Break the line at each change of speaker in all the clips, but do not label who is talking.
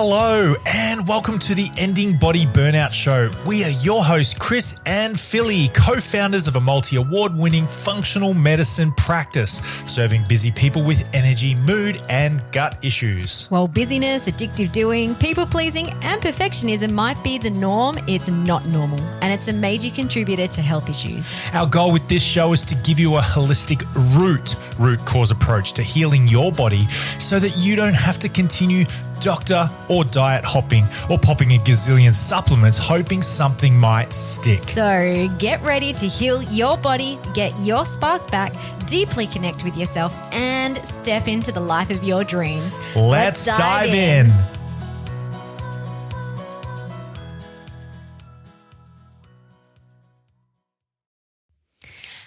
Hello and welcome to the Ending Body Burnout Show. We are your hosts, Chris and Philly, co-founders of a multi-award-winning functional medicine practice, serving busy people with energy, mood and gut issues.
While busyness, addictive doing, people-pleasing and perfectionism might be the norm, it's not normal, and it's a major contributor to health issues.
Our goal with this show is to give you a holistic root cause approach to healing your body so that you don't have to continue doctor or diet hopping or popping a gazillion supplements hoping something might stick.
So get ready to heal your body, get your spark back, deeply connect with yourself and step into the life of your dreams.
Let's dive in.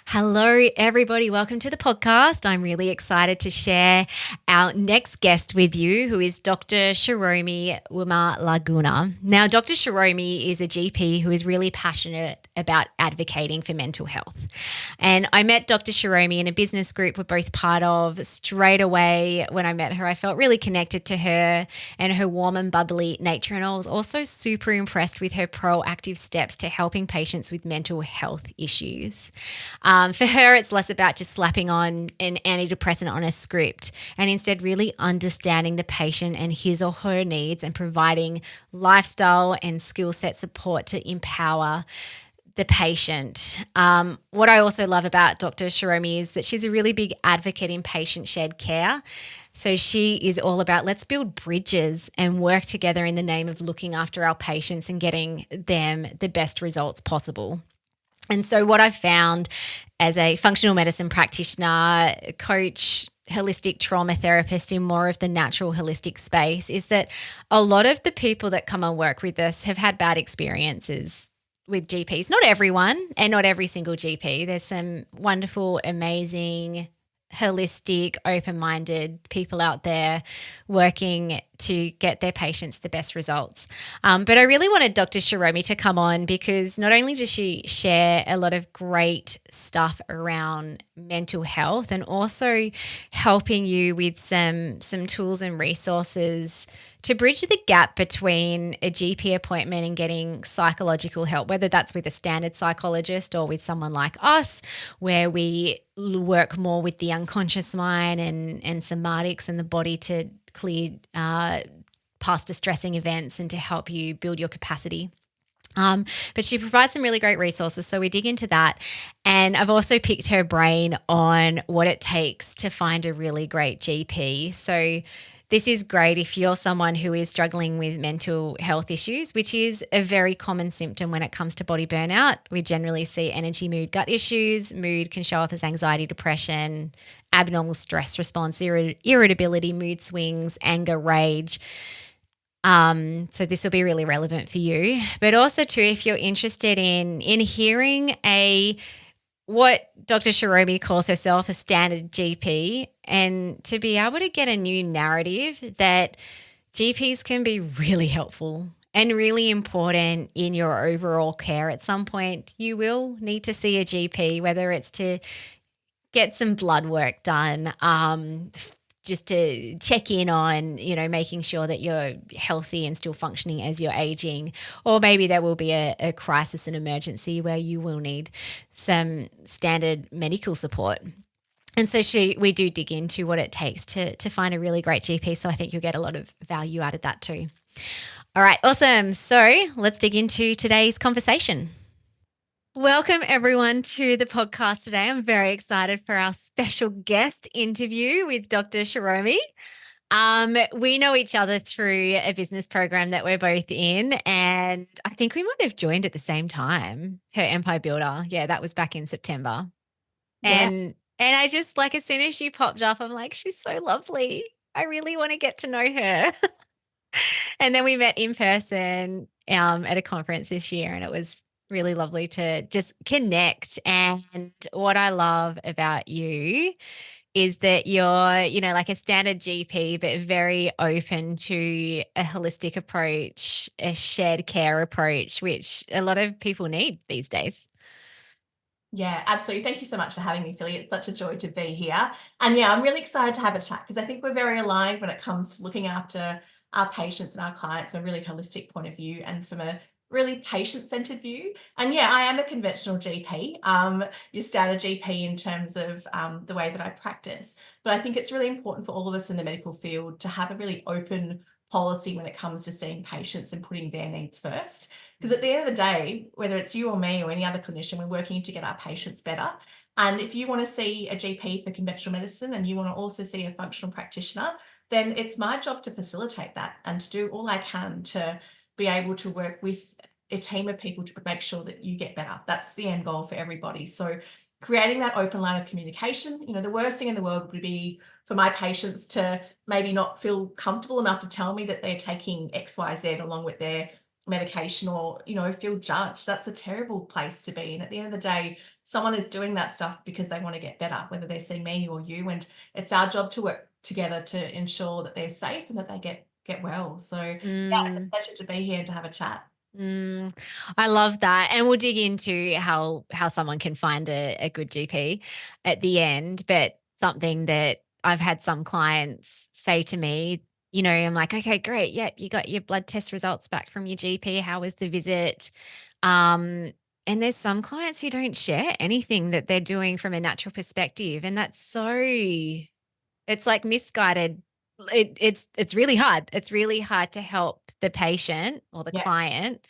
Hello, everybody. Welcome to the podcast. I'm really excited to share our next guest with you, who is Dr. Shiromi Wimalaguna. Now, Dr. Shiromi is a GP who is really passionate about advocating for mental health. And I met Dr. Shiromi in a business group we're both part of. Straight away, when I met her, I felt really connected to her and her warm and bubbly nature. And I was also super impressed with her proactive steps to helping patients with mental health issues. For her, it's less about just slapping on an antidepressant on a script and instead really understanding the patient and his or her needs and providing lifestyle and skill set support to empower the patient. What I also love about Dr. Shiromi is that she's a really big advocate in patient-shared care. So she is all about let's build bridges and work together in the name of looking after our patients and getting them the best results possible. And so what I've found as a functional medicine practitioner, coach, holistic trauma therapist in more of the natural holistic space is that a lot of the people that come and work with us have had bad experiences with GPs. Not everyone and not every single GP. There's some wonderful, amazing, holistic, open-minded people out there working to get their patients the best results. But I really wanted Dr. Shiromi to come on because not only does she share a lot of great stuff around mental health and also helping you with some tools and resources to bridge the gap between a GP appointment and getting psychological help, whether that's with a standard psychologist or with someone like us, where we work more with the unconscious mind and somatics and the body to clear past distressing events and to help you build your capacity. But she provides some really great resources. So we dig into that. And I've also picked her brain on what it takes to find a really great GP. So this is great if you're someone who is struggling with mental health issues, which is a very common symptom when it comes to body burnout. We generally see energy, mood, gut issues. Mood can show up as anxiety, depression, abnormal stress response, irritability, mood swings, anger, rage. So this will be really relevant for you. But also too, if you're interested in hearing what Dr. Shiromi calls herself a standard GP, and to be able to get a new narrative that GPs can be really helpful and really important in your overall care. At some point, you will need to see a GP, whether it's to get some blood work done, just to check in on, making sure that you're healthy and still functioning as you're aging. Or maybe there will be a crisis and emergency where you will need some standard medical support. And so we do dig into what it takes to find a really great GP. So I think you'll get a lot of value out of that too. All right, awesome. So let's dig into today's conversation. Welcome everyone to the podcast today. I'm very excited for our special guest interview with Dr. Shiromi. We know each other through a business program that we're both in, and I think we might have joined at the same time, her Empire Builder. Yeah, that was back in September.
Yeah.
And I just as soon as she popped up, I'm like, she's so lovely. I really want to get to know her. And then we met in person at a conference this year, and it was really lovely to just connect. And what I love about you is that you're, like a standard GP, but very open to a holistic approach, a shared care approach, which a lot of people need these days.
Yeah, absolutely. Thank you so much for having me, Philly. It's such a joy to be here. And yeah, I'm really excited to have a chat because I think we're very aligned when it comes to looking after our patients and our clients from a really holistic point of view and from a really patient-centered view. And yeah, I am a conventional GP, your standard GP in terms of the way that I practice. But I think it's really important for all of us in the medical field to have a really open policy when it comes to seeing patients and putting their needs first. Because at the end of the day, whether it's you or me or any other clinician, we're working to get our patients better. And if you want to see a GP for conventional medicine and you want to also see a functional practitioner, then it's my job to facilitate that and to do all I can to be able to work with a team of people to make sure that you get better. That's the end goal for everybody. So creating that open line of communication, the worst thing in the world would be for my patients to maybe not feel comfortable enough to tell me that they're taking XYZ along with their medication or feel judged. That's a terrible place to be. And at the end of the day, someone is doing that stuff because they want to get better, whether they're seeing me or you, and it's our job to work together to ensure that they're safe and that they get well. So yeah, it's a
Mm.
pleasure to be here and to have a chat.
Mm, I love that. And we'll dig into how someone can find a good GP at the end. But something that I've had some clients say to me, I'm like, okay, great. Yep, you got your blood test results back from your GP. How was the visit? Um, and there's some clients who don't share anything that they're doing from a natural perspective. And that's it's like misguided. It's really hard. It's really hard to help the patient or the
Yeah.
client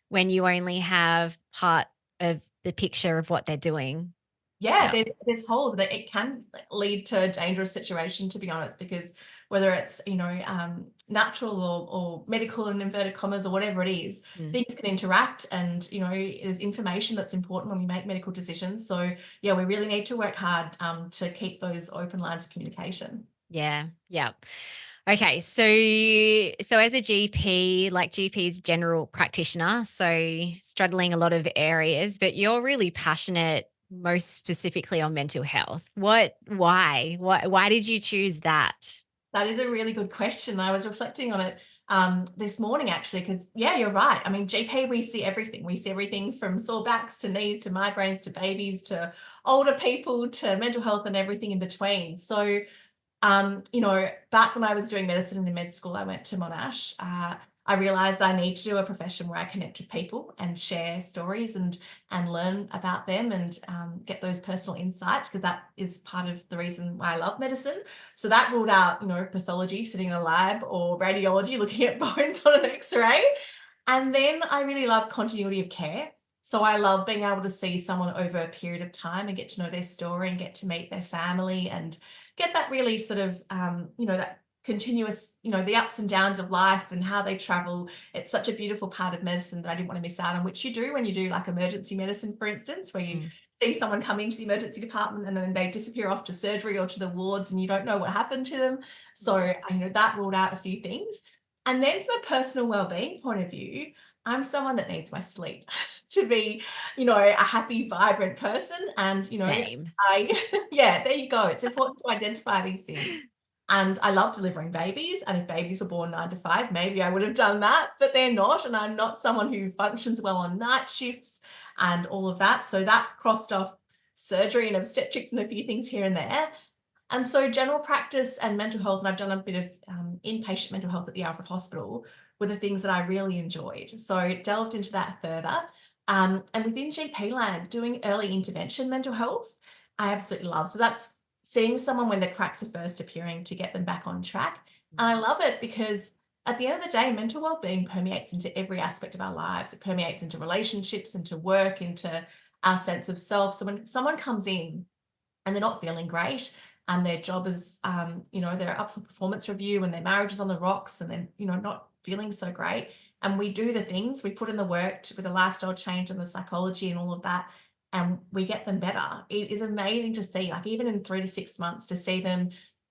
when you only have part of the picture of what they're doing.
Yeah,
Yeah.
there's holes that it can lead to a dangerous situation, to be honest, because whether it's natural or medical in inverted commas or whatever it is,
Mm.
things can interact, and there's information that's important when we make medical decisions. So yeah, we really need to work hard to keep those open lines of communication.
Yeah. Yeah. Okay. So as a GP, like GP's general practitioner, so straddling a lot of areas, but you're really passionate most specifically on mental health. Why did you choose that?
That is a really good question. I was reflecting on it this morning, actually, because, yeah, you're right. I mean, GP, we see everything. We see everything from sore backs to knees to migraines to babies to older people to mental health and everything in between. So back when I was doing medicine in med school, I went to Monash. I realized I need to do a profession where I connect with people and share stories and learn about them and get those personal insights, because that is part of the reason why I love medicine. So that ruled out, pathology, sitting in a lab, or radiology, looking at bones on an X-ray. And then I really love continuity of care. So I love being able to see someone over a period of time and get to know their story and get to meet their family and get that really sort of, that continuous, the ups and downs of life and how they travel. It's such a beautiful part of medicine that I didn't want to miss out on, which you do when you do like emergency medicine, for instance, where you
Mm.
see someone come into the emergency department and then they disappear off to surgery or to the wards and you don't know what happened to them. So, that ruled out a few things. And then from a personal well-being point of view, I'm someone that needs my sleep to be, a happy, vibrant person. And,
Same.
yeah, there you go. It's important to identify these things. And I love delivering babies. And if babies were born 9 to 5, maybe I would have done that, but they're not. And I'm not someone who functions well on night shifts and all of that. So that crossed off surgery and obstetrics and a few things here and there. And so general practice and mental health, and I've done a bit of inpatient mental health at the Alfred Hospital, were the things that I really enjoyed. So delved into that further. And within GP land, doing early intervention mental health, I absolutely love. So that's seeing someone when the cracks are first appearing to get them back on track. And I love it because at the end of the day, mental well-being permeates into every aspect of our lives. It permeates into relationships, into work, into our sense of self. So when someone comes in and they're not feeling great, and their job is, they're up for performance review and their marriage is on the rocks and they're, not feeling so great. And we do the things, we put in the work with the lifestyle change and the psychology and all of that, and we get them better. It is amazing to see, like even in 3 to 6 months, to see them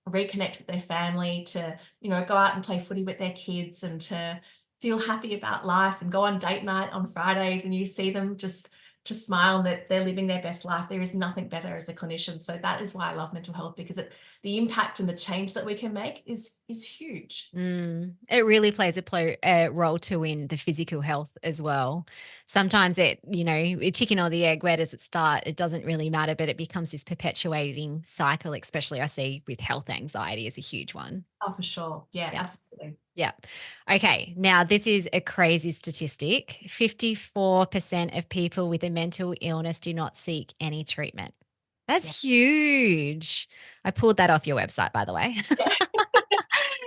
reconnect with their family, to, go out and play footy with their kids and to feel happy about life and go on date night on Fridays, and you see them just to smile and that they're living their best life. There is nothing better as a clinician. So that is why I love mental health, because the impact and the change that we can make is huge.
It really plays a role too in the physical health as well. Sometimes a chicken or the egg, where does it start? It doesn't really matter, but it becomes this perpetuating cycle, especially I see with health anxiety is a huge one.
Oh, for sure. Yeah,
Yeah.
absolutely.
Yeah. Okay. Now, this is a crazy statistic. 54% of people with a mental illness do not seek any treatment.
Yeah.
That's huge. I pulled that off your website, by the way.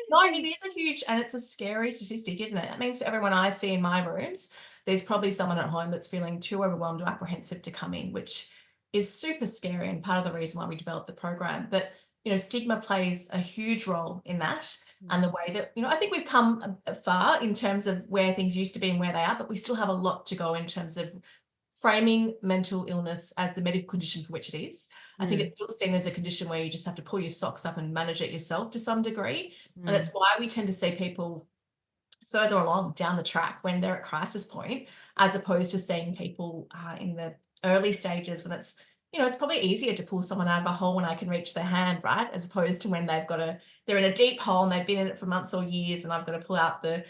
No, it is a huge, and it's a scary statistic, isn't it? That means for everyone I see in my rooms, there's probably someone at home that's feeling too overwhelmed or apprehensive to come in, which is super scary and part of the reason why we developed the program. But, stigma plays a huge role in that, and the way that, I think we've come far in terms of where things used to be and where they are, but we still have a lot to go in terms of framing mental illness as the medical condition for which it is. I think it's still seen as a condition where you just have to pull your socks up and manage it yourself to some degree. And it's why we tend to see people further along down the track when they're at crisis point, as opposed to seeing people in the early stages when it's probably easier to pull someone out of a hole when I can reach their hand, right? As opposed to when they're in a deep hole and they've been in it for months or years and I've got to pull out the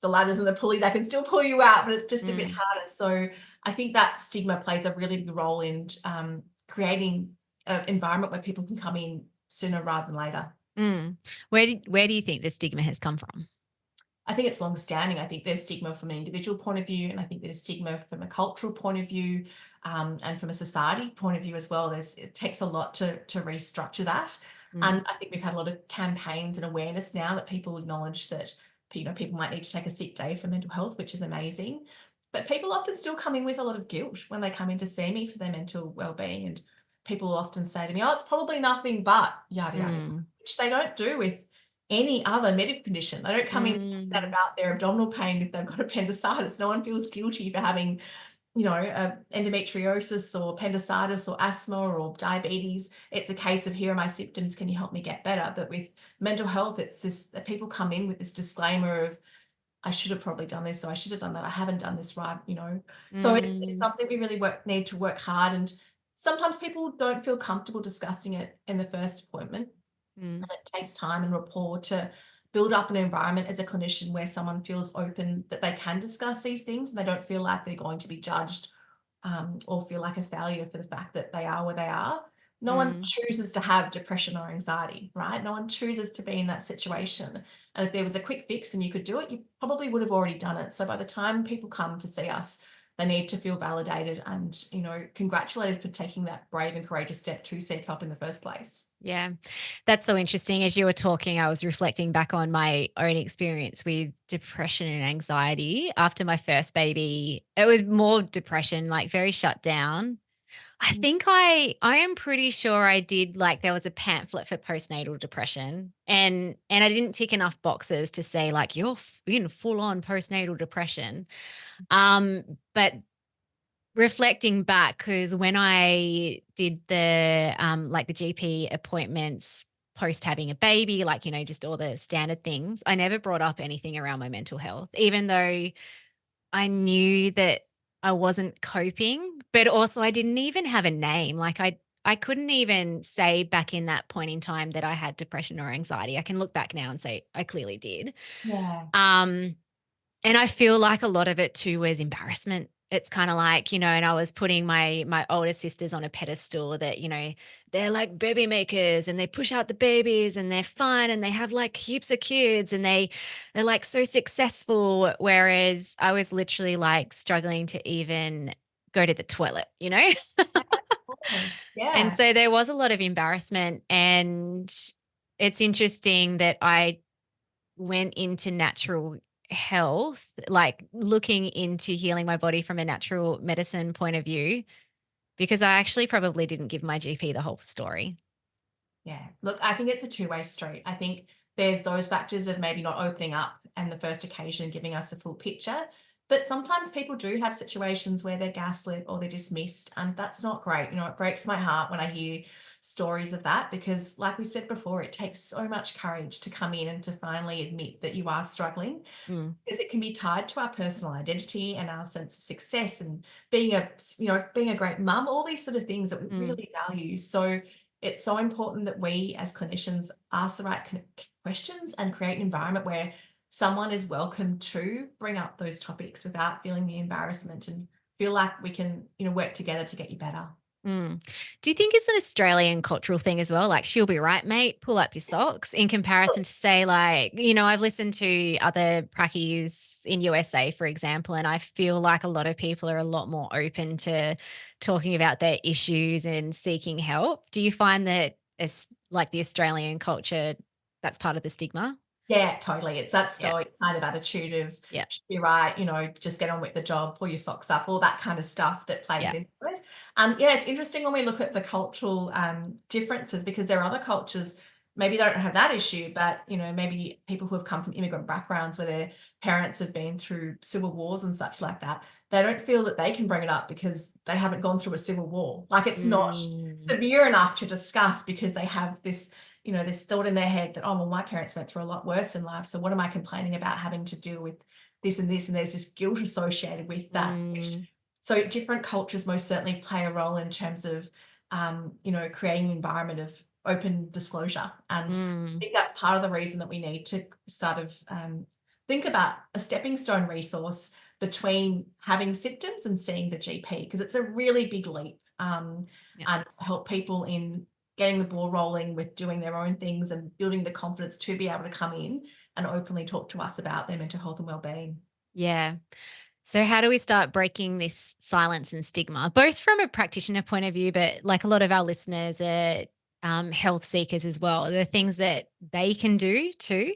ladders and the pulleys. I can still pull you out, but it's just a bit harder. So I think that stigma plays a really big role in creating an environment where people can come in sooner rather than later.
Where do you think the stigma has come from?
I think it's long-standing. I think there's stigma from an individual point of view, and I think there's stigma from a cultural point of view, and from a society point of view as well. It takes a lot to restructure that. And I think we've had a lot of campaigns and awareness now that people acknowledge that people might need to take a sick day for mental health, which is amazing. But people often still come in with a lot of guilt when they come in to see me for their mental well-being. And people often say to me, oh, it's probably nothing but yada, yada, which they don't do with any other medical condition. They don't come in that about their abdominal pain if they've got appendicitis. No one feels guilty for having, endometriosis or appendicitis or asthma or diabetes. It's a case of, here are my symptoms, can you help me get better? But with mental health, it's just that people come in with this disclaimer of, I should have probably done this, or I should have done that, I haven't done this right, So it's something we really need to work hard. And sometimes people don't feel comfortable discussing it in the first appointment. And it takes time and rapport to build up an environment as a clinician where someone feels open that they can discuss these things and they don't feel like they're going to be judged, or feel like a failure for the fact that they are where they are. No one chooses to have depression or anxiety, right? No one chooses to be in that situation. And if there was a quick fix and you could do it, you probably would have already done it. So by the time people come to see us, they need to feel validated and, congratulated for taking that brave and courageous step to seek help in the first place.
Yeah, that's so interesting. As you were talking, I was reflecting back on my own experience with depression and anxiety. After my first baby, it was more depression, like very shut down. I think I am pretty sure I did, like, there was a pamphlet for postnatal depression, and I didn't tick enough boxes to say like you're in full on postnatal depression. But reflecting back, because when I did the like the GP appointments post having a baby, like, just all the standard things, I never brought up anything around my mental health, even though I knew that I wasn't coping, but also I didn't even have a name. Like I couldn't even say back in that point in time that I had depression or anxiety. I can look back now and say I clearly did.
Yeah.
And I feel like a lot of it too was embarrassment. It's kind of like, and I was putting my older sisters on a pedestal that, they're like baby makers and they push out the babies and they're fun and they have like heaps of kids and they're like so successful. Whereas I was literally like struggling to even go to the toilet,
Yeah.
And so there was a lot of embarrassment. And it's interesting that I went into natural health, like looking into healing my body from a natural medicine point of view, because I actually probably didn't give my GP the whole story.
Yeah. Look, I think it's a two-way street. I think there's those factors of maybe not opening up and the first occasion giving us a full picture. But sometimes people do have situations where they're gaslit or they're dismissed, and that's not great. It breaks my heart when I hear stories of that, because like we said before, it takes so much courage to come in and to finally admit that you are struggling,
Mm.
because it can be tied to our personal identity and our sense of success and being a great mum, all these sort of things that we
Mm.
really value. So it's so important that we as clinicians ask the right questions and create an environment where someone is welcome to bring up those topics without feeling the embarrassment, and feel like we can work together to get you better.
Mm. Do you think it's an Australian cultural thing as well? Like, she'll be right, mate, pull up your socks, in comparison to, say, like, I've listened to other prackies in USA, for example, and I feel like a lot of people are a lot more open to talking about their issues and seeking help. Do you find that it's like the Australian culture, that's part of the stigma?
Yeah, totally. It's that
Yeah.
stoic kind of attitude of
Yeah.
should be right, just get on with the job, pull your socks up, all that kind of stuff that plays
Yeah.
into it. Yeah, it's interesting when we look at the cultural differences, because there are other cultures, maybe they don't have that issue, but maybe people who have come from immigrant backgrounds where their parents have been through civil wars and such like that, they don't feel that they can bring it up because they haven't gone through a civil war. Like, it's not
Mm.
severe enough to discuss, because they have this thought in their head that, oh, well, my parents went through a lot worse in life, so what am I complaining about having to deal with this and this? And there's this guilt associated with that.
Mm.
So different cultures most certainly play a role in terms of, creating an environment of open disclosure. And I
Mm.
think that's part of the reason that we need to sort of think about a stepping stone resource between having symptoms and seeing the GP, because it's a really big leap,
Yeah.
and help people in getting the ball rolling with doing their own things and building the confidence to be able to come in and openly talk to us about their mental health and well-being.
Yeah. So how do we start breaking this silence and stigma, both from a practitioner point of view, but like a lot of our listeners are health seekers as well? Are there things that they can do too?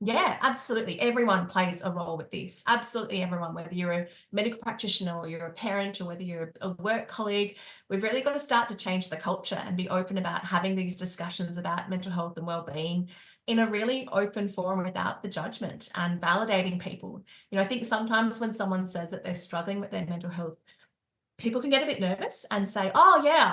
Yeah, absolutely. Everyone plays a role with this. Absolutely everyone, whether you're a medical practitioner or you're a parent or whether you're a work colleague, we've really got to start to change the culture and be open about having these discussions about mental health and well-being in a really open forum without the judgment, and validating people. I think sometimes when someone says that they're struggling with their mental health, people can get a bit nervous and say, oh yeah,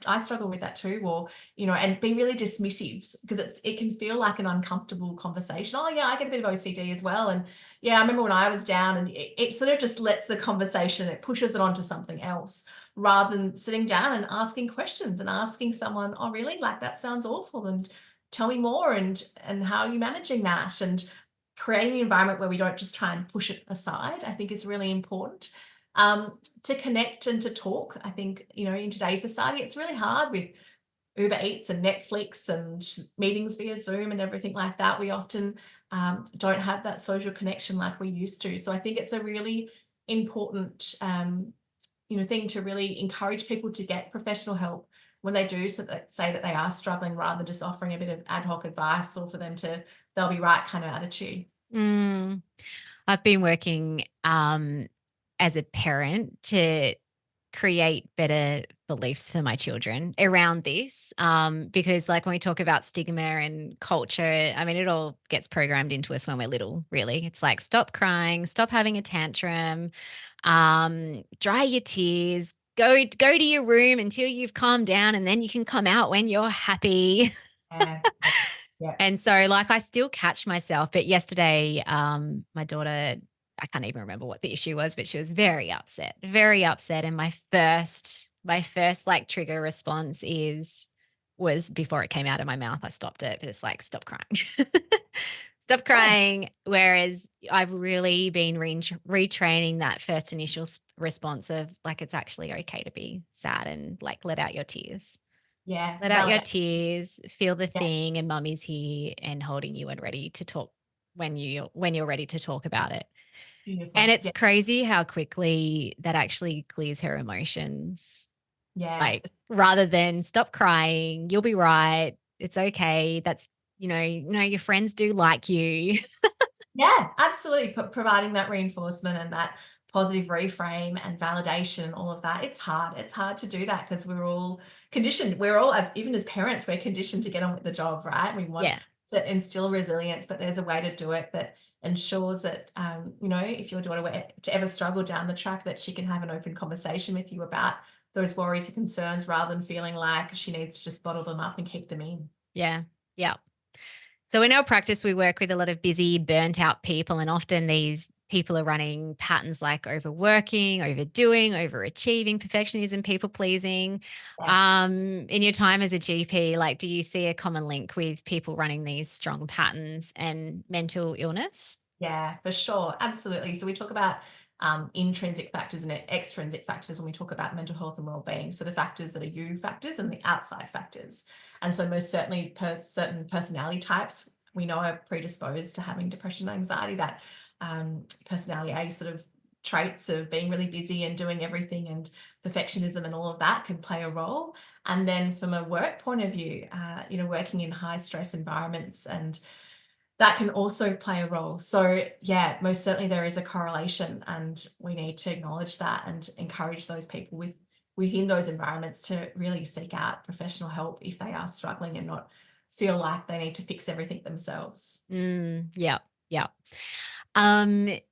I struggle with that too, or and be really dismissive, because it can feel like an uncomfortable conversation. Oh yeah, I get a bit of OCD as well, and yeah, I remember when I was down, and it sort of just lets the conversation, it pushes it onto something else, rather than sitting down and asking questions and asking someone, oh really, like that sounds awful, and tell me more, and how are you managing that, and creating an environment where we don't just try and push it aside, I think is really important. To connect and to talk. I think, in today's society, it's really hard with Uber Eats and Netflix and meetings via Zoom and everything like that. We often don't have that social connection like we used to. So I think it's a really important, thing to really encourage people to get professional help when they do, so that say that they are struggling, rather than just offering a bit of ad hoc advice, or for them to, they'll be right kind of attitude.
Mm. I've been working as a parent to create better beliefs for my children around this, because like when we talk about stigma and culture, I mean, it all gets programmed into us when we're little, really. It's like, stop crying, stop having a tantrum, dry your tears, go to your room until you've calmed down, and then you can come out when you're happy.
Yeah. Yeah.
And so, like, I still catch myself. But yesterday, my daughter, I can't even remember what the issue was, but she was very upset, very upset. And my first like trigger response was before it came out of my mouth, I stopped it. But it's like, stop crying, stop
Yeah.
crying. Whereas I've really been retraining that first initial response of like, it's actually okay to be sad, and like, let out your tears.
Yeah.
Let out your
Validate.
tears, feel the
Yeah.
thing, and mummy's here and holding you and ready to talk when you're ready to talk about it. And
Beautiful.
it's
Yeah.
crazy how quickly that actually clears her emotions.
Yeah.
Like, rather than stop crying, you'll be right. It's okay. That's, your friends do like you.
Yeah, absolutely. Providing that reinforcement and that positive reframe and validation and all of that. It's hard. It's hard to do that, because we're all conditioned. We're all, as even as parents, we're conditioned to get on with the job, right? We want
Yeah.
to instill resilience, but there's a way to do it that ensures that, if your daughter were to ever struggle down the track, that she can have an open conversation with you about those worries and concerns rather than feeling like she needs to just bottle them up and keep them in.
Yeah. Yeah. So in our practice, we work with a lot of busy, burnt out people, and often these people are running patterns like overworking, overdoing, overachieving, perfectionism, people pleasing.
Yeah.
In your time as a GP, like, do you see a common link with people running these strong patterns and mental illness?
Yeah, for sure. Absolutely. So we talk about intrinsic factors and extrinsic factors when we talk about mental health and well-being. So the factors that are you factors and the outside factors. And so most certainly certain personality types we know are predisposed to having depression and anxiety. That personality A sort of traits of being really busy and doing everything and perfectionism and all of that can play a role. And then from a work point of view, working in high stress environments, and that can also play a role. So yeah, most certainly there is a correlation, and we need to acknowledge that and encourage those people within those environments to really seek out professional help if they are struggling and not feel like they need to fix everything themselves.
Yeah. Yeah.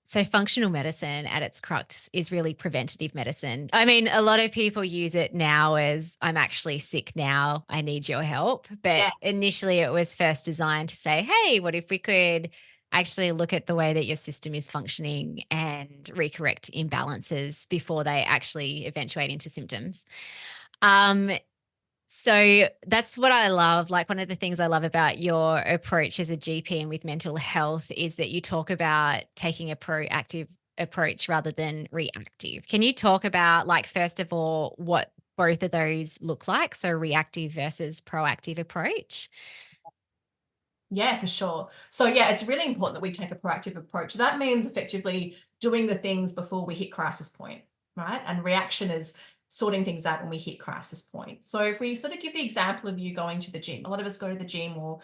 So functional medicine at its crux is really preventative medicine. I mean, a lot of people use it now as I'm actually sick now, I need your help. But
Yeah.
initially it was first designed to say, hey, what if we could actually look at the way that your system is functioning and recorrect imbalances before they actually eventuate into symptoms. Um, so that's what I love. Like, one of the things I love about your approach as a GP and with mental health is that you talk about taking a proactive approach rather than reactive. Can you talk about, like, first of all, what both of those look like? So reactive versus proactive approach.
Yeah, for sure. So yeah, it's really important that we take a proactive approach. That means effectively doing the things before we hit crisis point, right? And reaction is sorting things out when we hit crisis point. So if we sort of give the example of you going to the gym, a lot of us go to the gym or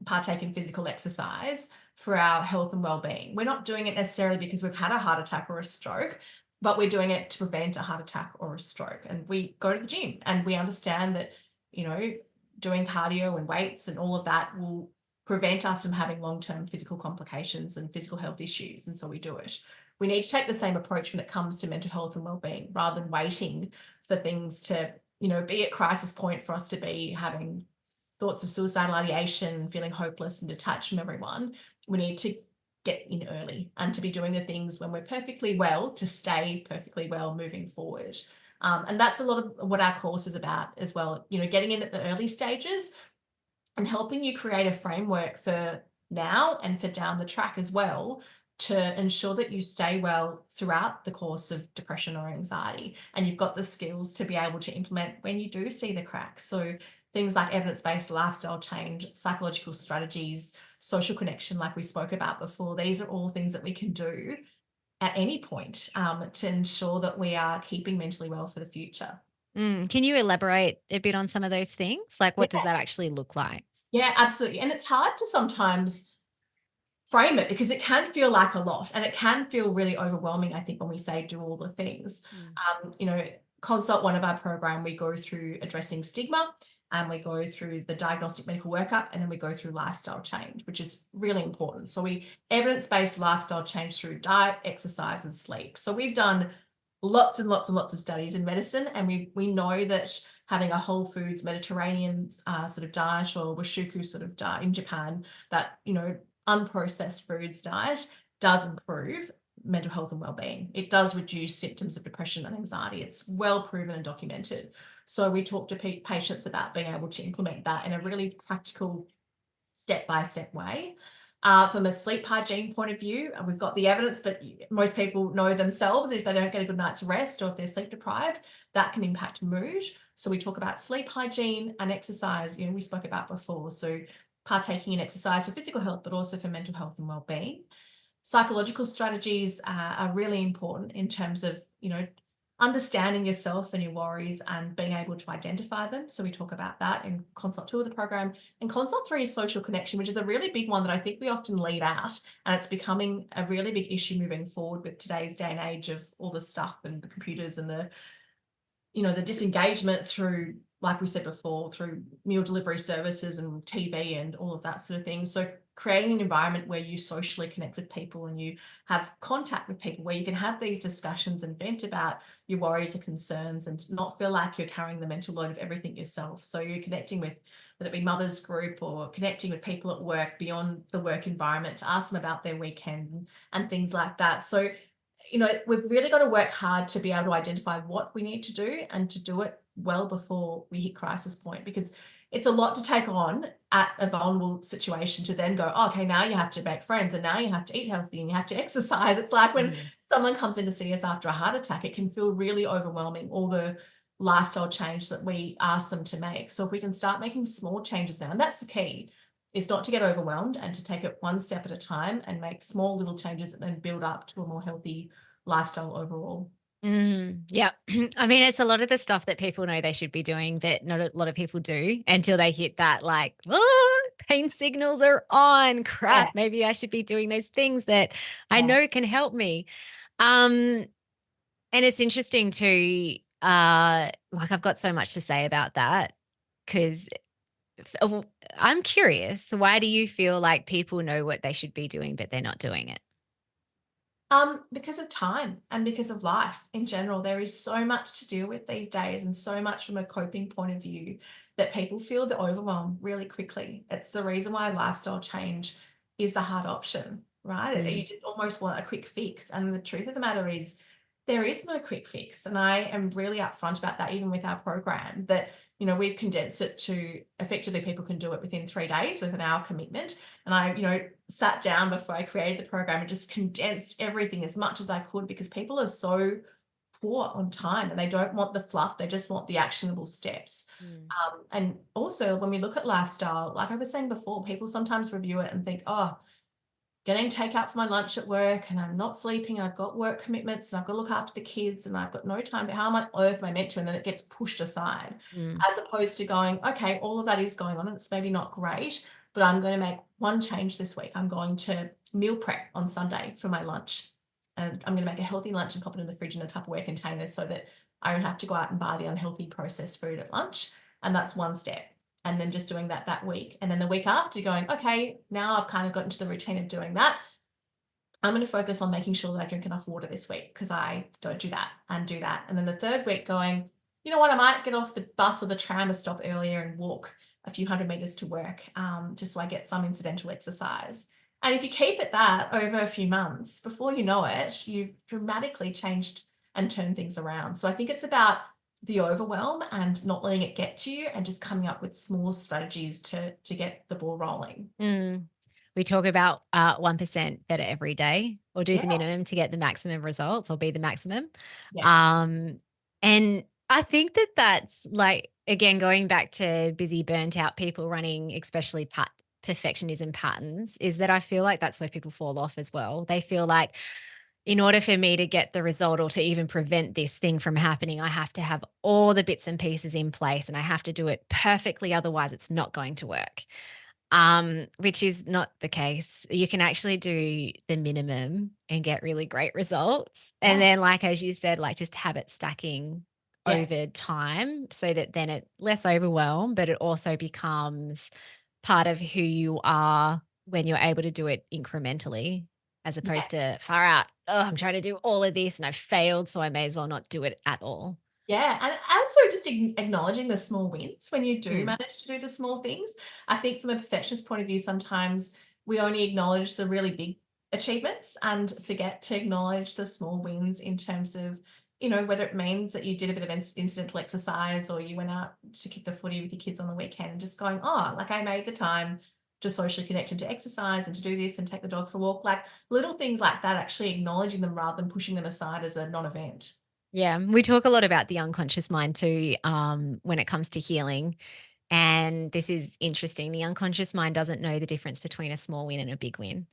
partake in physical exercise for our health and well-being. We're not doing it necessarily because we've had a heart attack or a stroke, but we're doing it to prevent a heart attack or a stroke. And we go to the gym and we understand that, you know, doing cardio and weights and all of that will prevent us from having long-term physical complications and physical health issues. And so we do it. We need to take the same approach when it comes to mental health and well-being, rather than waiting for things to, be at crisis point for us to be having thoughts of suicidal ideation, feeling hopeless and detached from everyone. We need to get in early and to be doing the things when we're perfectly well to stay perfectly well moving forward. And that's a lot of what our course is about as well, getting in at the early stages and helping you create a framework for now and for down the track as well, to ensure that you stay well throughout the course of depression or anxiety, and you've got the skills to be able to implement when you do see the cracks. So things like evidence-based lifestyle change, psychological strategies, social connection, like we spoke about before, these are all things that we can do at any point, to ensure that we are keeping mentally well for the future.
Can you elaborate a bit on some of those things? Like, what does
Yeah,
that actually look like?
yeah, absolutely. And it's hard to sometimes frame it because it can feel like a lot, and it can feel really overwhelming, I think, when we say do all the things.
Mm.
Consult one of our program, we go through addressing stigma, and we go through the diagnostic medical workup, and then we go through lifestyle change, which is really important. So we evidence-based lifestyle change through diet, exercise, and sleep. So we've done lots and lots and lots of studies in medicine, and we know that having a whole foods Mediterranean sort of diet, or washuku sort of diet in Japan, that unprocessed foods diet, does improve mental health and well-being. It does reduce symptoms of depression and anxiety. It's well proven and documented. So we talk to patients about being able to implement that in a really practical, step-by-step way. From a sleep hygiene point of view, we've got the evidence, but most people know themselves, if they don't get a good night's rest or if they're sleep deprived, that can impact mood. So we talk about sleep hygiene and exercise, we spoke about before. So partaking in exercise for physical health, but also for mental health and well-being. Psychological strategies are really important in terms of, understanding yourself and your worries and being able to identify them. So we talk about that in consult 2 of the program. And consult 3 is social connection, which is a really big one that I think we often leave out. And it's becoming a really big issue moving forward with today's day and age of all the stuff and the computers and the disengagement through like we said before, through meal delivery services and TV and all of that sort of thing. So creating an environment where you socially connect with people and you have contact with people, where you can have these discussions and vent about your worries and concerns and not feel like you're carrying the mental load of everything yourself. So you're connecting with, whether it be mother's group or connecting with people at work beyond the work environment to ask them about their weekend and things like that. So, we've really got to work hard to be able to identify what we need to do and to do it well before we hit crisis point, because it's a lot to take on at a vulnerable situation to then go, oh, okay, now you have to make friends and now you have to eat healthy and you have to exercise. It's like when someone comes in to see us after a heart attack, it can feel really overwhelming, all the lifestyle change that we ask them to make. So if we can start making small changes now, and that's the key, is not to get overwhelmed and to take it one step at a time and make small little changes and then build up to a more healthy lifestyle overall.
Yeah. I mean, it's a lot of the stuff that people know they should be doing that not a lot of people do until they hit that, like, oh, pain signals are on.
Yeah,
Crap. Maybe I should be doing those things that I
yeah.
know can help me. Um, and it's interesting too. Like, I've got so much to say about that because I'm curious. Why do you feel like people know what they should be doing, but they're not doing it?
Because of time and because of life in general. There is so much to deal with these days and so much from a coping point of view that people feel the overwhelm really quickly. It's the reason why lifestyle change is the hard option, right? You
Mm.
just almost want a quick fix. And the truth of the matter is, there is no quick fix. And I am really upfront about that, even with our program, that, we've condensed it to effectively people can do it within 3 days with an hour commitment. And I, sat down before I created the program and just condensed everything as much as I could, because people are so poor on time and they don't want the fluff. They just want the actionable steps.
Mm.
And also when we look at lifestyle, like I was saying before, people sometimes review it and think, oh, getting takeout for my lunch at work and I'm not sleeping, I've got work commitments and I've got to look after the kids and I've got no time, but how on earth am I meant to? And then it gets pushed aside,
Mm.
as opposed to going, okay, all of that is going on and it's maybe not great, but I'm going to make one change this week. I'm going to meal prep on Sunday for my lunch, and I'm going to make a healthy lunch and pop it in the fridge in a Tupperware container so that I don't have to go out and buy the unhealthy processed food at lunch. And that's one step. And then just doing that week. And then the week after going, okay, now I've kind of got into the routine of doing that. I'm going to focus on making sure that I drink enough water this week because I don't do that and do that. And then the third week going, you know what, I might get off the bus or the tram or stop earlier and walk a few hundred meters to work, just so I get some incidental exercise. And if you keep at that over a few months, before you know it, you've dramatically changed and turned things around. So I think it's about the overwhelm and not letting it get to you and just coming up with small strategies to get the ball rolling.
Mm. We talk about 1% better every day, or do
Yeah,
the minimum to get the maximum results, or be the maximum.
yeah,
Um, and I think that that's like, again, going back to busy, burnt out people running, especially perfectionism patterns, is that I feel like that's where people fall off as well. They feel like, in order for me to get the result or to even prevent this thing from happening, I have to have all the bits and pieces in place and I have to do it perfectly. Otherwise, it's not going to work, which is not the case. You can actually do the minimum and get really great results. And
yeah,
then, like, as you said, like just habit stacking
yeah,
over time so that then it less overwhelmed, but it also becomes part of who you are when you're able to do it incrementally, as
yeah.
opposed to far out. Oh, I'm trying to do all of this and I've failed, so I may as well not do it at all.
Yeah, and also just acknowledging the small wins when you do
Mm.
manage to do the small things. I think from a perfectionist point of view, sometimes we only acknowledge the really big achievements and forget to acknowledge the small wins in terms of, whether it means that you did a bit of incidental exercise or you went out to kick the footy with your kids on the weekend and just going, oh, like I made the time to socially connect and to exercise and to do this and take the dog for a walk. Like little things like that, actually acknowledging them rather than pushing them aside as a non-event.
Yeah, we talk a lot about the unconscious mind too, when it comes to healing. And this is interesting. The unconscious mind doesn't know the difference between a small win and a big win.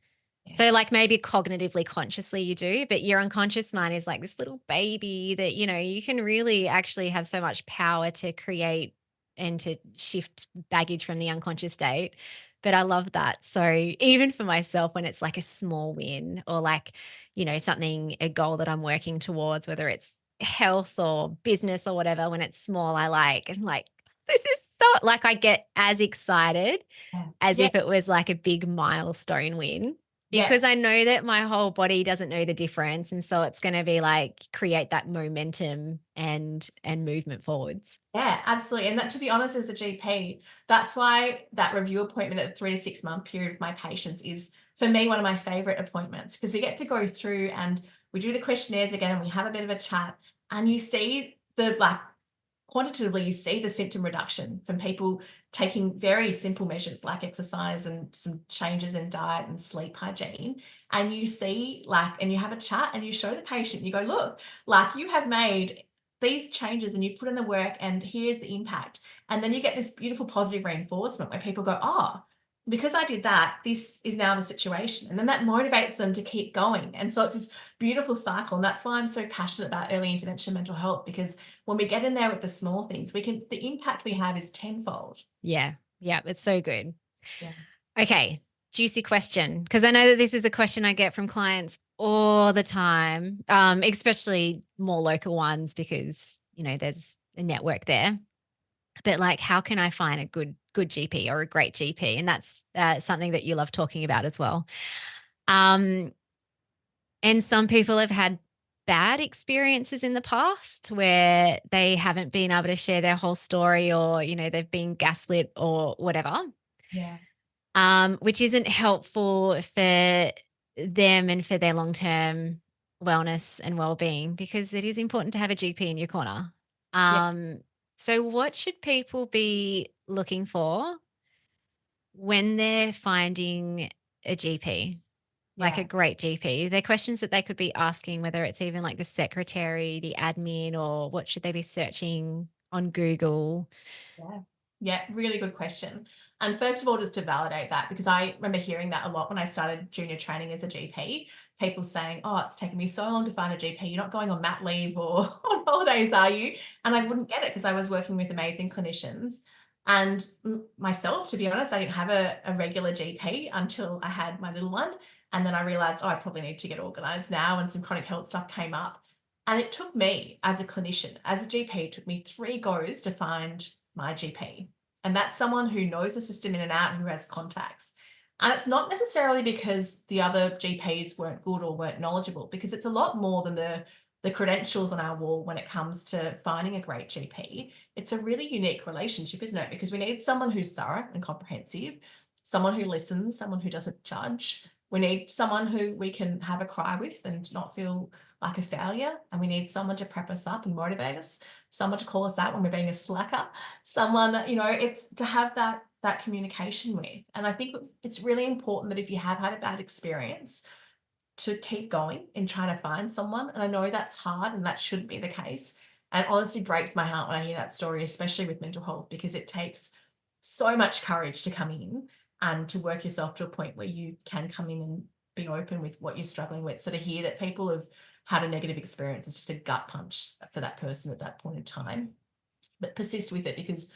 Yeah.
So, like, maybe cognitively, consciously you do, but your unconscious mind is like this little baby that, you can really actually have so much power to create and to shift baggage from the unconscious state. But I love that. So, even for myself, when it's like a small win or like, something, a goal that I'm working towards, whether it's health or business or whatever, when it's small, I'm like, This is so, like, I get as excited
Yeah.
as
Yeah.
if it was like a big milestone win,
Yeah.
because I know that my whole body doesn't know the difference. And so it's going to be like create that momentum and movement forwards.
Yeah, absolutely. And that, to be honest, as a GP, that's why that review appointment at the 3 to 6 month period with my patients is, for me, one of my favorite appointments, because we get to go through and we do the questionnaires again and we have a bit of a chat, and you see the, like, quantitatively, you see the symptom reduction from people taking very simple measures like exercise and some changes in diet and sleep hygiene. And you see, like, and you have a chat and you show the patient, you go, look, like, you have made these changes and you put in the work and here's the impact. And then you get this beautiful positive reinforcement where people go, oh, because I did that, this is now the situation. And then that motivates them to keep going. And so it's this beautiful cycle. And that's why I'm so passionate about early intervention mental health, because when we get in there with the small things, the impact we have is tenfold.
Yeah. Yeah. It's so good.
Yeah.
Okay. Juicy question. Because I know that this is a question I get from clients all the time, especially more local ones, because, there's a network there. But like, how can I find a good GP or a great GP? And that's something that you love talking about as well. And some people have had bad experiences in the past where they haven't been able to share their whole story, or, they've been gaslit or whatever,
Yeah.
which isn't helpful for them and for their long-term wellness and well-being, because it is important to have a GP in your corner.
Yeah.
So what should people be looking for when they're finding a GP? Like a
Yeah.
great GP? They're questions that they could be asking, whether it's even like the secretary, the admin, or what should they be searching on Google?
Yeah. Yeah, really good question. And first of all, just to validate that, because I remember hearing that a lot when I started junior training as a GP, people saying, oh, it's taken me so long to find a GP. You're not going on mat leave or on holidays, are you? And I wouldn't get it because I was working with amazing clinicians. And myself, to be honest, I didn't have a regular GP until I had my little one. And then I realized, oh, I probably need to get organized now. And some chronic health stuff came up. And it took me as a clinician, as a GP, it took me 3 goes to find my GP. And that's someone who knows the system in and out, who has contacts. And it's not necessarily because the other GPs weren't good or weren't knowledgeable, because it's a lot more than the credentials on our wall when it comes to finding a great GP. It's a really unique relationship, isn't it? Because we need someone who's thorough and comprehensive, someone who listens, someone who doesn't judge. We need someone who we can have a cry with and not feel like a failure. And we need someone to prep us up and motivate us, someone to call us out when we're being a slacker, someone, it's to have that communication with. And I think it's really important that if you have had a bad experience, to keep going in trying to find someone. And I know that's hard and that shouldn't be the case. And it honestly breaks my heart when I hear that story, especially with mental health, because it takes so much courage to come in and to work yourself to a point where you can come in and be open with what you're struggling with. So to hear that people have had a negative experience is just a gut punch for that person at that point in time. But persist with it, because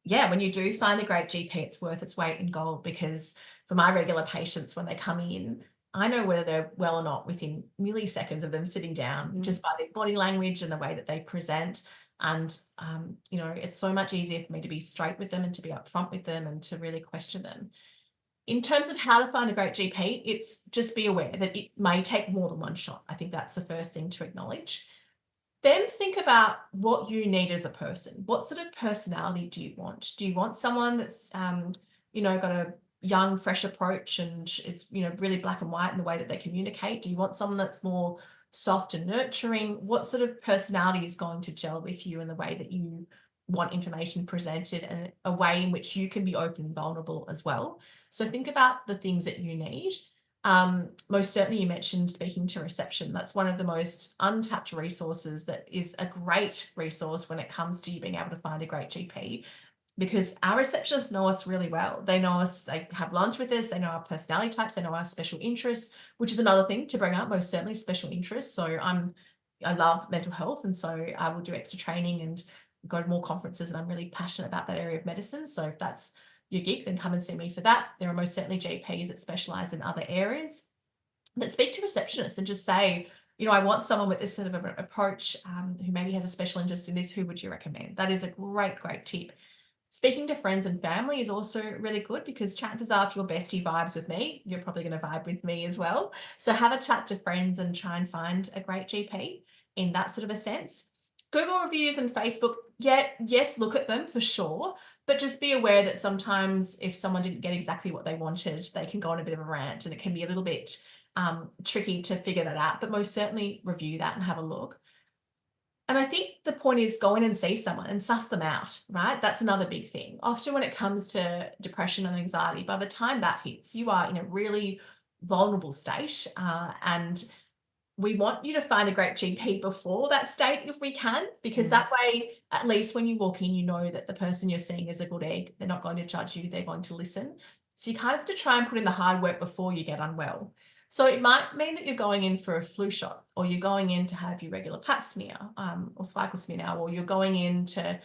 yeah, when you do find a great GP, it's worth its weight in gold, because for my regular patients, when they come in, I know whether they're well or not within milliseconds of them sitting down, just by their body language and the way that they present. And, it's so much easier for me to be straight with them and to be upfront with them and to really question them. In terms of how to find a great GP, it's just be aware that it may take more than one shot. I think that's the first thing to acknowledge. Then think about what you need as a person. What sort of personality do you want? Do you want someone that's, got a young, fresh approach and it's, really black and white in the way that they communicate? Do you want someone that's more soft and nurturing? What sort of personality is going to gel with you in the way that you want information presented, and a way in which you can be open and vulnerable as well? So think about the things that you need. Most certainly, you mentioned speaking to reception. That's one of the most untapped resources that is a great resource when it comes to you being able to find a great GP, because our receptionists know us really well. They know us, they have lunch with us, they know our personality types, they know our special interests, which is another thing to bring up, most certainly special interests. So I love mental health, and so I will do extra training and go to more conferences, and I'm really passionate about that area of medicine. So if that's your gig, then come and see me for that. There are most certainly GPs that specialize in other areas. But speak to receptionists and just say, I want someone with this sort of an approach, who maybe has a special interest in this. Who would you recommend? That is a great, great tip. Speaking to friends and family is also really good, because chances are if your bestie vibes with me, you're probably going to vibe with me as well. So have a chat to friends and try and find a great GP in that sort of a sense. Google reviews and Facebook, yeah, yes, look at them for sure, but just be aware that sometimes if someone didn't get exactly what they wanted, they can go on a bit of a rant, and it can be a little bit tricky to figure that out, but most certainly review that and have a look. And I think the point is go in and see someone and suss them out, right? That's another big thing. Often when it comes to depression and anxiety, by the time that hits, you are in a really vulnerable state. And we want you to find a great GP before that state if we can, because that way, at least when you walk in, you know that the person you're seeing is a good egg. They're not going to judge you, they're going to listen. So you kind of have to try and put in the hard work before you get unwell. So it might mean that you're going in for a flu shot, or you're going in to have your regular pap smear or cycle smear now, or you're going in to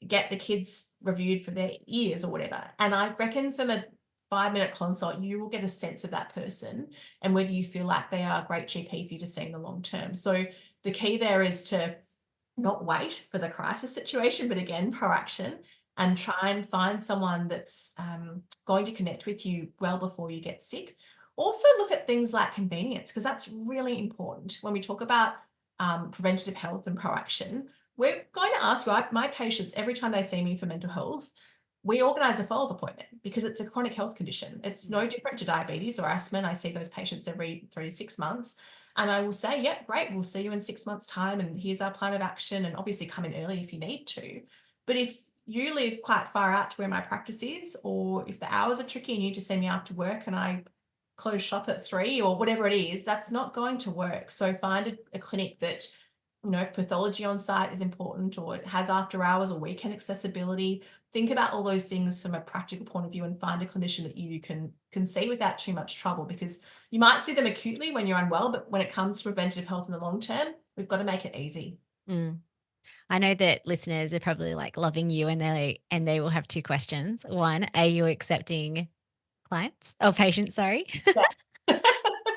get the kids reviewed for their ears or whatever. And I reckon from a 5-minute consult, you will get a sense of that person and whether you feel like they are a great GP for you to see in the long term. So the key there is to not wait for the crisis situation, but again, proaction, and try and find someone that's going to connect with you well before you get sick. Also look at things like convenience, because that's really important. When we talk about preventative health and proaction, we're going to ask my patients every time they see me for mental health, we organise a follow-up appointment, because it's a chronic health condition. It's no different to diabetes or asthma. And I see those patients every 3 to 6 months. And I will say, yeah, great, we'll see you in 6 months' time. And here's our plan of action. And obviously come in early if you need to. But if you live quite far out to where my practice is, or if the hours are tricky and you need to see me after work and I close shop at 3 or whatever it is, that's not going to work. So find a clinic that, pathology on site is important, or it has after hours or weekend accessibility. Think about all those things from a practical point of view and find a clinician that you can see without too much trouble, because you might see them acutely when you're unwell, but when it comes to preventative health in the long term, we've got to make it easy.
I know that listeners are probably like loving you, and they will have 2 questions. One, are you accepting clients or patients? Sorry.
Yeah.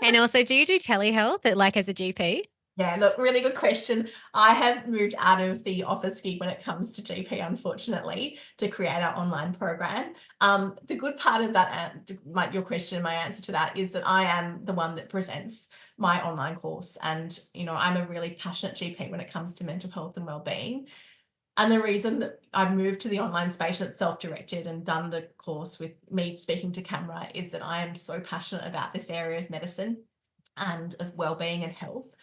And also, do you do telehealth like as a GP?
Yeah, look, really good question. I have moved out of the office gig when it comes to GP, unfortunately, to create our online program. The good part of that, your question, my answer to that is that I am the one that presents my online course. And, I'm a really passionate GP when it comes to mental health and wellbeing. And the reason that I've moved to the online space that's self-directed and done the course with me speaking to camera is that I am so passionate about this area of medicine and of wellbeing and health.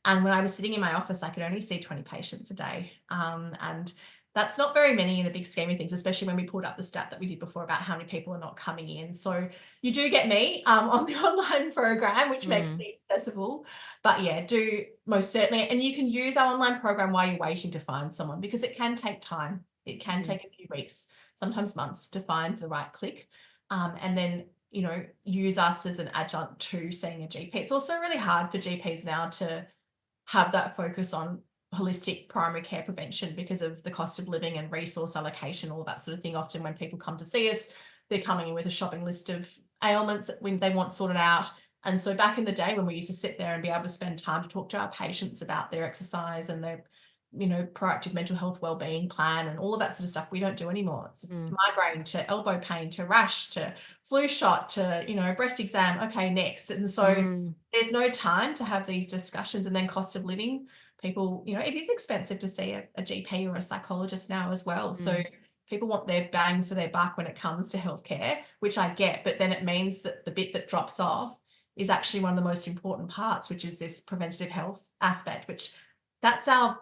And when I was sitting in my office, I could only see 20 patients a day. And that's not very many in the big scheme of things, especially when we pulled up the stat that we did before about how many people are not coming in. So you do get me on the online program, which makes me accessible. But yeah, do most certainly. And you can use our online program while you're waiting to find someone, because it can take time. It can take a few weeks, sometimes months, to find the right click. And then use us as an adjunct to seeing a GP. It's also really hard for GPs now to have that focus on holistic primary care prevention because of the cost of living and resource allocation, all that sort of thing. Often when people come to see us, they're coming in with a shopping list of ailments when they want sorted out. And so back in the day when we used to sit there and be able to spend time to talk to our patients about their exercise and their proactive mental health wellbeing plan and all of that sort of stuff, we don't do anymore. It's migraine to elbow pain to rash to flu shot to breast exam, okay, next. And so there's no time to have these discussions. And then cost of living, people, it is expensive to see a GP or a psychologist now as well. So people want their bang for their buck when it comes to healthcare, which I get, but then it means that the bit that drops off is actually one of the most important parts, which is this preventative health aspect, which that's our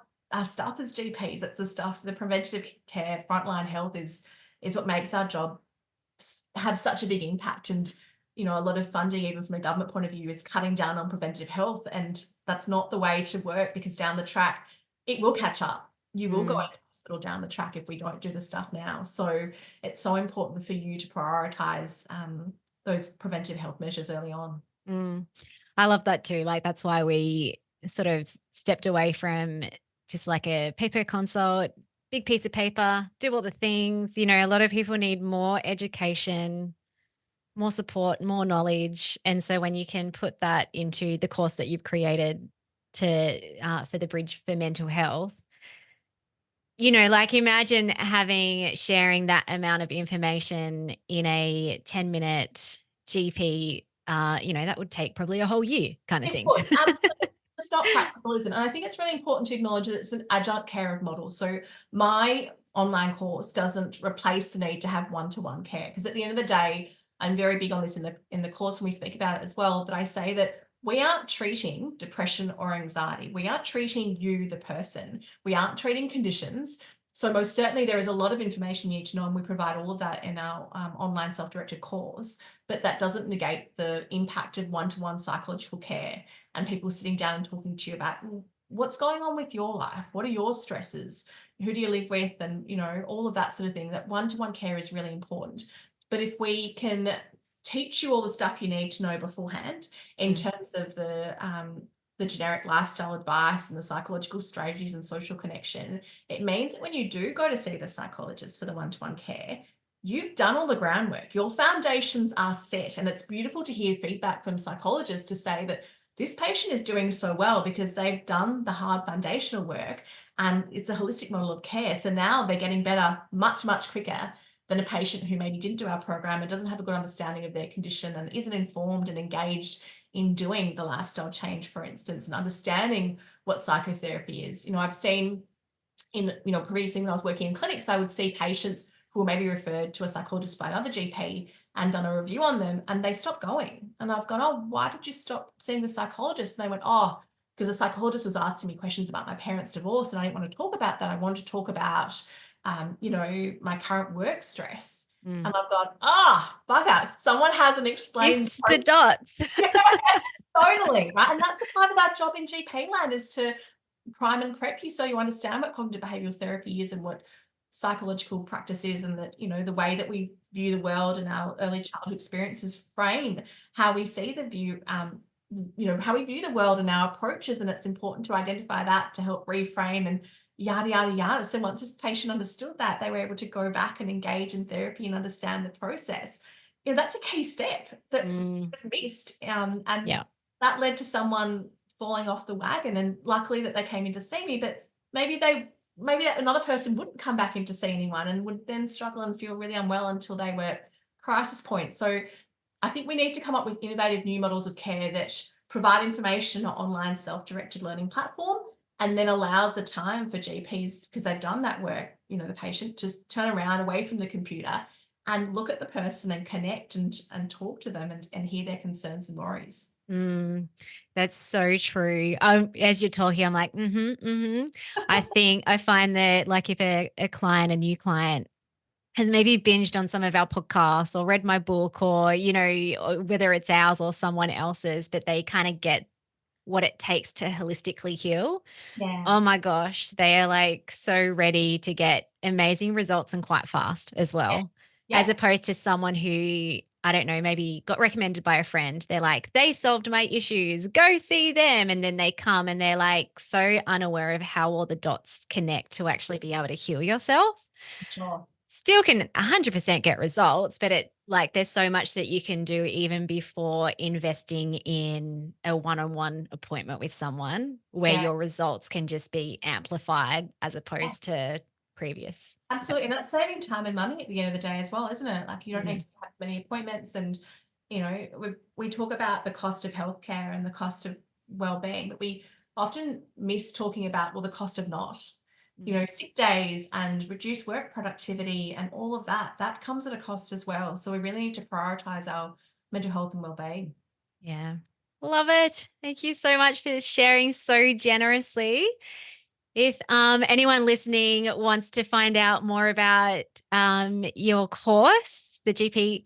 stuff as GPs. It's the stuff, the preventative care, frontline health is what makes our job have such a big impact. And, a lot of funding, even from a government point of view, is cutting down on preventative health. And that's not the way to work, because down the track, it will catch up. You will go into hospital down the track if we don't do the stuff now. So it's so important for you to prioritise those preventive health measures early on.
I love that too. Like that's why we sort of stepped away from just like a paper consult, big piece of paper, do all the things. A lot of people need more education, more support, more knowledge. And so when you can put that into the course that you've created for the Bridge for Mental Health, like imagine sharing that amount of information in a 10-minute GP, that would take probably a whole year kind of
It
thing.
would, absolutely. It's not practical, isn't it? And I think it's really important to acknowledge that it's an adjunct care of model. So my online course doesn't replace the need to have one-to-one care, because at the end of the day, I'm very big on this in the course, and we speak about it as well, that I say that we aren't treating depression or anxiety. We are treating you, the person. We aren't treating conditions. So most certainly there is a lot of information you need to know, and we provide all of that in our online self-directed course. But that doesn't negate the impact of one-to-one psychological care and people sitting down and talking to you about what's going on with your life, what are your stresses, who do you live with, and all of that sort of thing. That one-to-one care is really important. But if we can teach you all the stuff you need to know beforehand in terms of the generic lifestyle advice and the psychological strategies and social connection, it means that when you do go to see the psychologist for the one-to-one care, you've done all the groundwork. Your foundations are set. And it's beautiful to hear feedback from psychologists to say that this patient is doing so well because they've done the hard foundational work, and it's a holistic model of care. So now they're getting better much, much quicker than a patient who maybe didn't do our program and doesn't have a good understanding of their condition and isn't informed and engaged in doing the lifestyle change, for instance, and understanding what psychotherapy is. I've seen previously when I was working in clinics, I would see patients who were maybe referred to a psychologist by another GP and done a review on them, and they stopped going. And I've gone, oh, why did you stop seeing the psychologist? And they went, oh, because the psychologist was asking me questions about my parents' divorce, and I didn't want to talk about that. I wanted to talk about, my current work stress. And I've gone, bugger, someone hasn't explained.
It's the dots.
Totally, right? And that's a part of our job in GP land, is to prime and prep you so you understand what cognitive behavioral therapy is and what psychological practice is, and that the way that we view the world and our early childhood experiences frame how we see how we view the world and our approaches. And it's important to identify that to help reframe and yada yada yada. So once this patient understood that, they were able to go back and engage in therapy and understand the process. That's a key step that was missed, and that led to someone falling off the wagon. And luckily that they came in to see me, but maybe that another person wouldn't come back in to see anyone and would then struggle and feel really unwell until they were at crisis point. So I think we need to come up with innovative new models of care that provide information on online self-directed learning platform, and then allows the time for GPs, because they've done that work, the patient, to turn around away from the computer and look at the person and connect and talk to them and hear their concerns and worries.
That's so true. As you're talking, I'm like, I find that, like, if a new client has maybe binged on some of our podcasts or read my book, or, whether it's ours or someone else's, but they kind of get what it takes to holistically heal.
Yeah.
Oh my gosh, they are like so ready to get amazing results, and quite fast as well.
Yeah.
As opposed to someone who, I don't know, maybe got recommended by a friend. They're like, they solved my issues, go see them. And then they come and they're like so unaware of how all the dots connect to actually be able to heal yourself.
Sure.
Still can 100% get results, but there's so much that you can do even before investing in a one-on-one appointment with someone, where your results can just be amplified as opposed to previous.
Absolutely. And that's saving time and money at the end of the day as well, isn't it? Like, you don't need to have many appointments. And, we talk about the cost of healthcare and the cost of well-being, but we often miss talking about, the cost of not. Sick days and reduced work productivity and all of that comes at a cost as well. So we really need to prioritize our mental health and well-being.
Yeah. Love it. Thank you so much for sharing so generously. If anyone listening wants to find out more about your course, the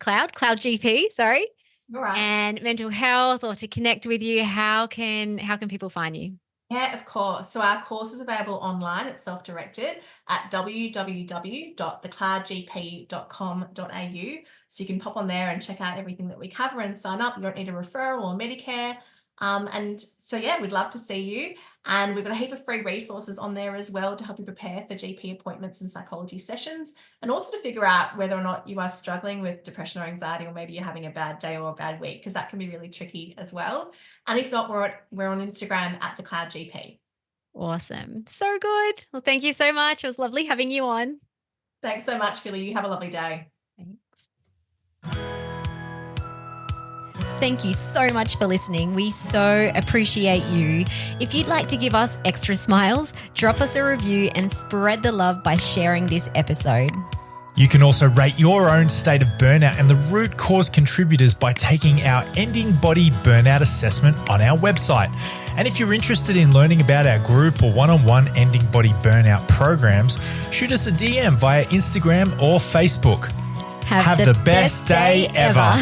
Cloud GP, sorry,
All right.
and mental health, or to connect with you, how can people find you?
Yeah, of course. So our course is available online. It's self-directed at www.thecloudgp.com.au. So you can pop on there and check out everything that we cover and sign up. You don't need a referral or Medicare. And so, we'd love to see you. And we've got a heap of free resources on there as well to help you prepare for GP appointments and psychology sessions, and also to figure out whether or not you are struggling with depression or anxiety, or maybe you're having a bad day or a bad week, because that can be really tricky as well. And if not, we're on Instagram at the Cloud GP.
Awesome. So good. Well, thank you so much. It was lovely having you on.
Thanks so much, Philly. You have a lovely day.
Thanks. Thank you so much for listening. We so appreciate you. If you'd like to give us extra smiles, drop us a review and spread the love by sharing this episode.
You can also rate your own state of burnout and the root cause contributors by taking our Ending Body Burnout Assessment on our website. And if you're interested in learning about our group or one-on-one Ending Body Burnout programs, shoot us a DM via Instagram or Facebook.
Have the best day ever.